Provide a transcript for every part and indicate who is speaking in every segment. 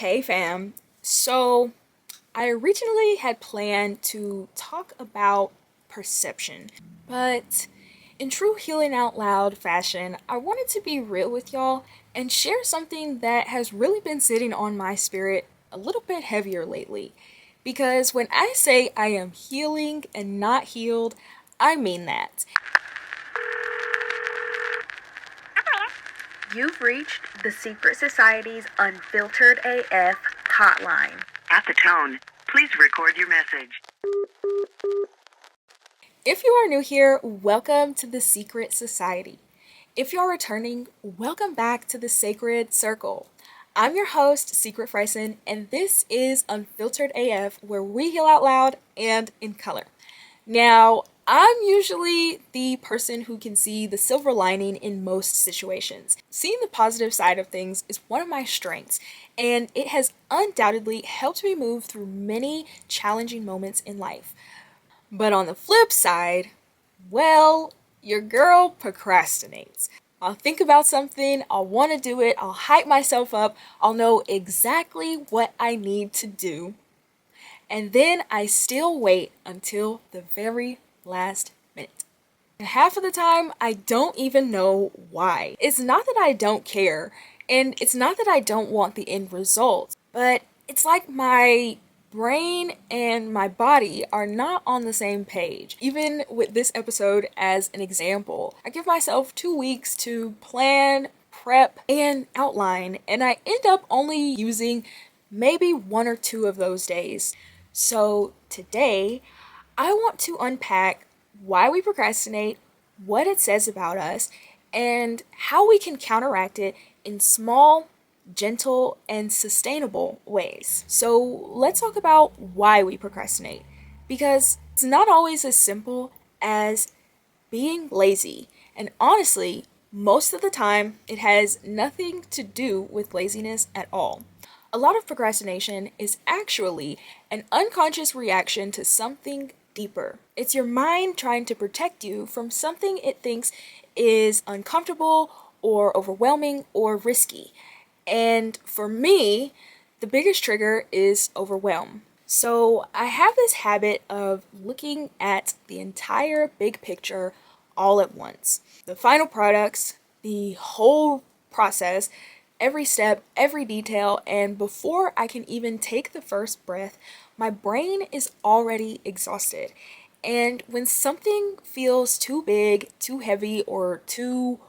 Speaker 1: Hey fam. So I originally had planned to talk about perception, but in true healing out loud fashion, I wanted to be real with y'all and share something that has really been sitting on my spirit a little bit heavier lately. Because when I say I am healing and not healed, I mean that.
Speaker 2: You've reached the Secret Society's Unfiltered AF hotline.
Speaker 3: At the tone, please record your message.
Speaker 1: If you are new here, welcome to the Secret Society. If you're returning, welcome back to the Sacred Circle. I'm your host, Secret Freisen, and this is Unfiltered AF, where we heal out loud and in color. Now, I'm usually the person who can see the silver lining in most situations. Seeing the positive side of things is one of my strengths, and it has undoubtedly helped me move through many challenging moments in life. But on the flip side, well, your girl procrastinates. I'll think about something, I'll want to do it, I'll hype myself up, I'll know exactly what I need to do, and then I still wait until the very last minute. And half of the time, I don't even know why. It's not that I don't care, and it's not that I don't want the end result, but it's like my brain and my body are not on the same page. Even with this episode as an example, I give myself 2 weeks to plan, prep, and outline, and I end up only using maybe 1 or 2 of those days. So today, I want to unpack why we procrastinate, what it says about us, and how we can counteract it in small, gentle, and sustainable ways. So let's talk about why we procrastinate. Because it's not always as simple as being lazy. And honestly, most of the time, it has nothing to do with laziness at all. A lot of procrastination is actually an unconscious reaction to something deeper. It's your mind trying to protect you from something it thinks is uncomfortable or overwhelming or risky. And for me, the biggest trigger is overwhelm. So I have this habit of looking at the entire big picture all at once. The final products, the whole process, every step, every detail, and before I can even take the first breath, my brain is already exhausted. And when something feels too big, too heavy, or too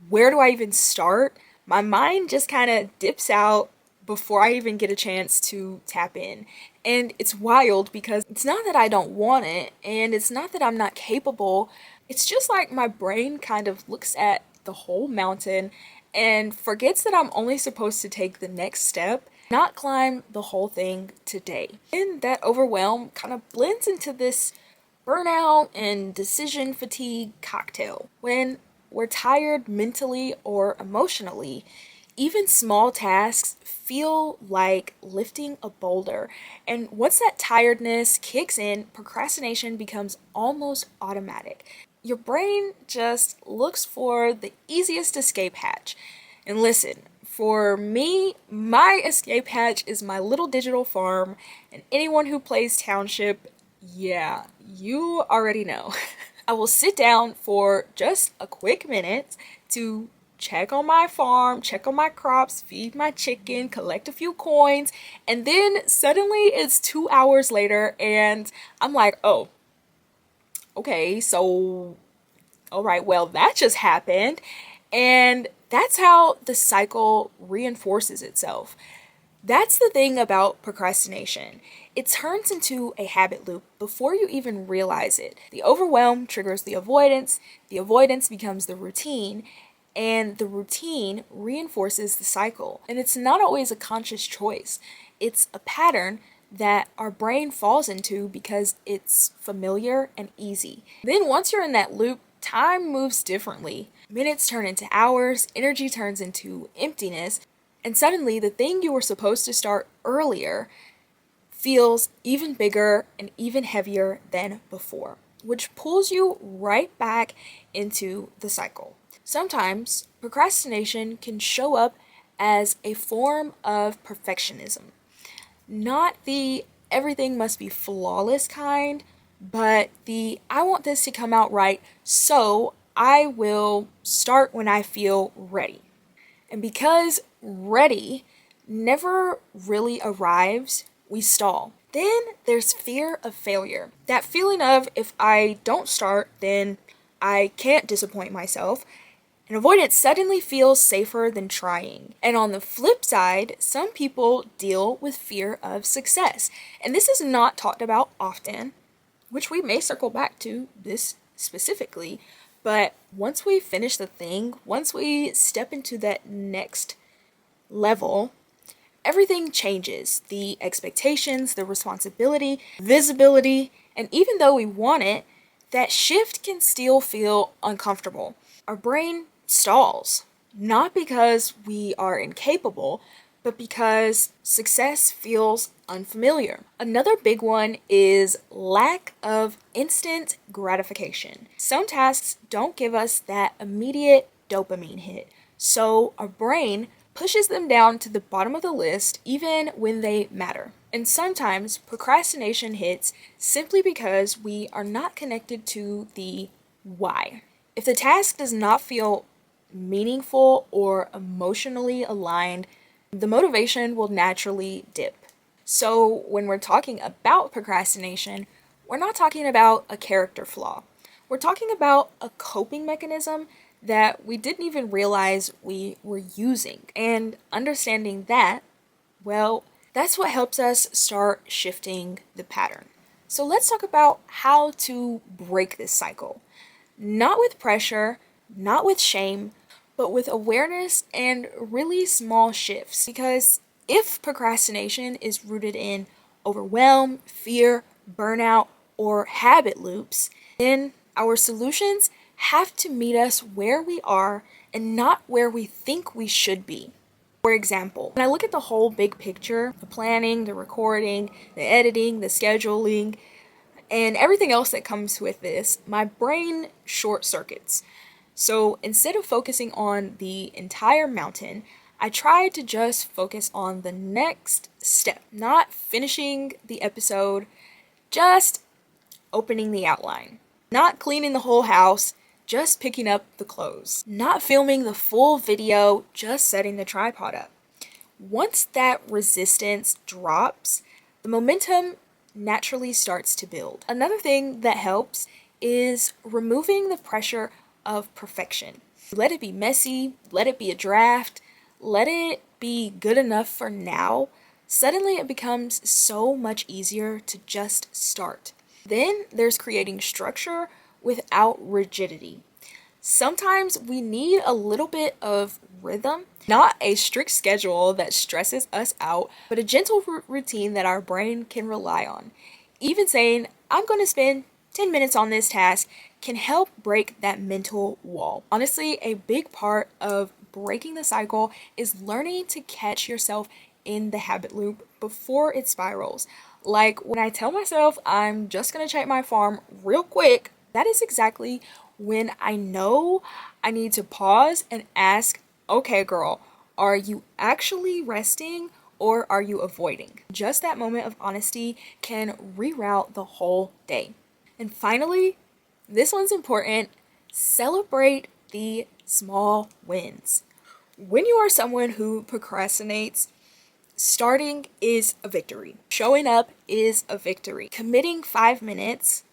Speaker 1: where do I even start, my mind just kind of dips out before I even get a chance to tap in. And it's wild because it's not that I don't want it, and it's not that I'm not capable. It's just like my brain kind of looks at the whole mountain and forgets that I'm only supposed to take the next step, not climb the whole thing today. And that overwhelm kind of blends into this burnout and decision fatigue cocktail. When we're tired mentally or emotionally, even small tasks feel like lifting a boulder. And once that tiredness kicks in, procrastination becomes almost automatic. Your brain just looks for the easiest escape hatch. And listen, for me, my escape hatch is my little digital farm, and anyone who plays Township, yeah, you already know. I will sit down for just a quick minute to check on my farm, check on my crops, feed my chicken, collect a few coins, and then suddenly it's 2 hours later and I'm like, oh, okay, so, all right, well, that just happened. And that's how the cycle reinforces itself. That's the thing about procrastination. It turns into a habit loop before you even realize it. The overwhelm triggers the avoidance becomes the routine, and the routine reinforces the cycle. And it's not always a conscious choice. It's a pattern that our brain falls into because it's familiar and easy. Then once you're in that loop, time moves differently. Minutes turn into hours, energy turns into emptiness, and suddenly the thing you were supposed to start earlier feels even bigger and even heavier than before, which pulls you right back into the cycle. Sometimes procrastination can show up as a form of perfectionism. Not the everything must be flawless kind, but the I want this to come out right, so I will start when I feel ready. And because ready never really arrives, we stall. Then there's fear of failure. That feeling of if I don't start, then I can't disappoint myself. And avoidance suddenly feels safer than trying. And on the flip side, some people deal with fear of success. And this is not talked about often, which we may circle back to this specifically. But once we finish the thing, once we step into that next level, everything changes. The expectations, the responsibility, visibility, and even though we want it, that shift can still feel uncomfortable. Our brain stalls, not because we are incapable, but because success feels unfamiliar. Another big one is lack of instant gratification. Some tasks don't give us that immediate dopamine hit, so our brain pushes them down to the bottom of the list even when they matter. And sometimes procrastination hits simply because we are not connected to the why. If the task does not feel meaningful or emotionally aligned, the motivation will naturally dip. So, when we're talking about procrastination, we're not talking about a character flaw. We're talking about a coping mechanism that we didn't even realize we were using. And understanding that, well, that's what helps us start shifting the pattern. So, let's talk about how to break this cycle. Not with pressure, not with shame, but with awareness and really small shifts. Because if procrastination is rooted in overwhelm, fear, burnout, or habit loops, then our solutions have to meet us where we are and not where we think we should be. For example, when I look at the whole big picture, the planning, the recording, the editing, the scheduling, and everything else that comes with this, my brain short circuits. So instead of focusing on the entire mountain, I try to just focus on the next step, not finishing the episode, just opening the outline, not cleaning the whole house, just picking up the clothes, not filming the full video, just setting the tripod up. Once that resistance drops, the momentum naturally starts to build. Another thing that helps is removing the pressure of perfection. Let it be messy, let it be a draft, let it be good enough for now. Suddenly it becomes so much easier to just start. Then there's creating structure without rigidity. Sometimes we need a little bit of rhythm, not a strict schedule that stresses us out, but a gentle routine that our brain can rely on. Even saying, I'm going to spend 10 minutes on this task can help break that mental wall. Honestly, a big part of breaking the cycle is learning to catch yourself in the habit loop before it spirals. Like when I tell myself I'm just going to check my farm real quick, that is exactly when I know I need to pause and ask, okay, girl, are you actually resting or are you avoiding? Just that moment of honesty can reroute the whole day. And finally, this one's important, celebrate the small wins. When you are someone who procrastinates, starting is a victory. Showing up is a victory. Committing 5 minutes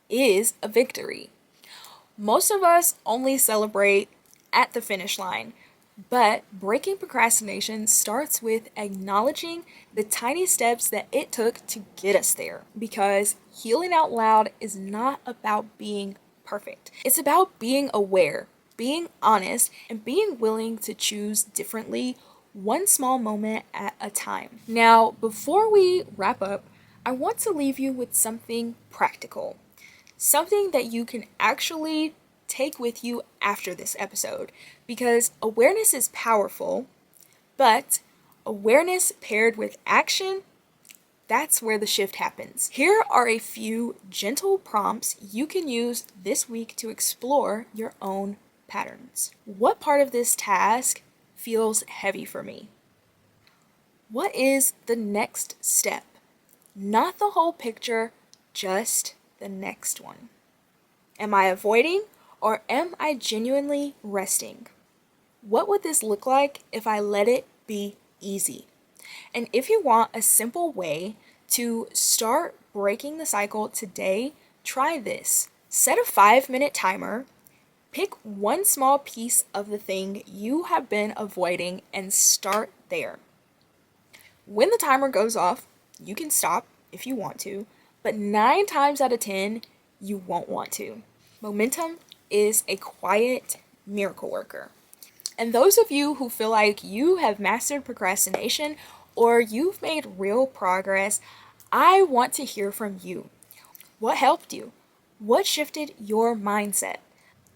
Speaker 1: is a victory. Most of us only celebrate at the finish line, but breaking procrastination starts with acknowledging the tiny steps that it took to get us there. Because healing out loud is not about being perfect. It's about being aware, being honest, and being willing to choose differently, one small moment at a time. Now, before we wrap up, I want to leave you with something practical. Something that you can actually take with you after this episode, because awareness is powerful, but awareness paired with action, that's where the shift happens. Here are a few gentle prompts you can use this week to explore your own patterns. What part of this task feels heavy for me. What is the next step? Not the whole picture, just the next one. Am I avoiding or am I genuinely resting? What would this look like if I let it be easy? And if you want a simple way to start breaking the cycle today, try this. Set a 5-minute timer. Pick one small piece of the thing you have been avoiding and start there. When the timer goes off, you can stop if you want to, but 9 times out of 10, you won't want to. Momentum is a quiet miracle worker. And those of you who feel like you have mastered procrastination or you've made real progress, I want to hear from you. What helped you? What shifted your mindset?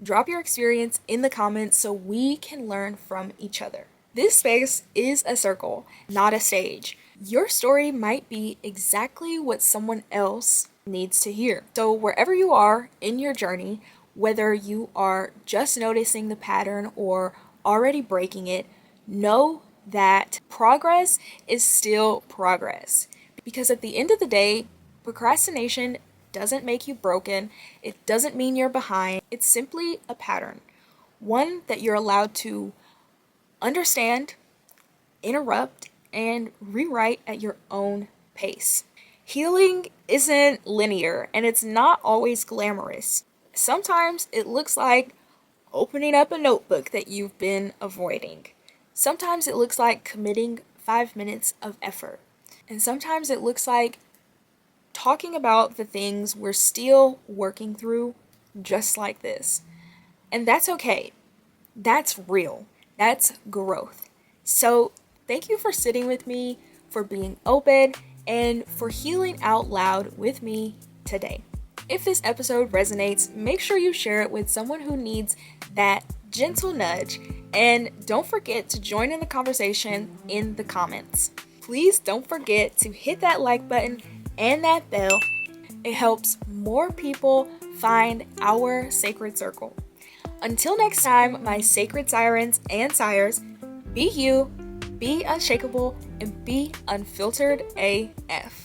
Speaker 1: Drop your experience in the comments so we can learn from each other. This space is a circle, not a stage. Your story might be exactly what someone else needs to hear. So wherever you are in your journey, whether you are just noticing the pattern or already breaking it, know that progress is still progress. Because at the end of the day, procrastination doesn't make you broken. It doesn't mean you're behind. It's simply a pattern, one that you're allowed to understand, interrupt, and rewrite at your own pace. Healing isn't linear and it's not always glamorous. Sometimes it looks like opening up a notebook that you've been avoiding. Sometimes it looks like committing 5 minutes of effort. And sometimes it looks like talking about the things we're still working through, just like this. And that's okay. That's real. That's growth. So thank you for sitting with me, for being open, and for healing out loud with me today. If this episode resonates, make sure you share it with someone who needs that gentle nudge. And don't forget to join in the conversation in the comments. Please don't forget to hit that like button and that bell. It helps more people find our sacred circle. Until next time, my sacred sirens and sires, be you, be unshakable, and be unfiltered AF.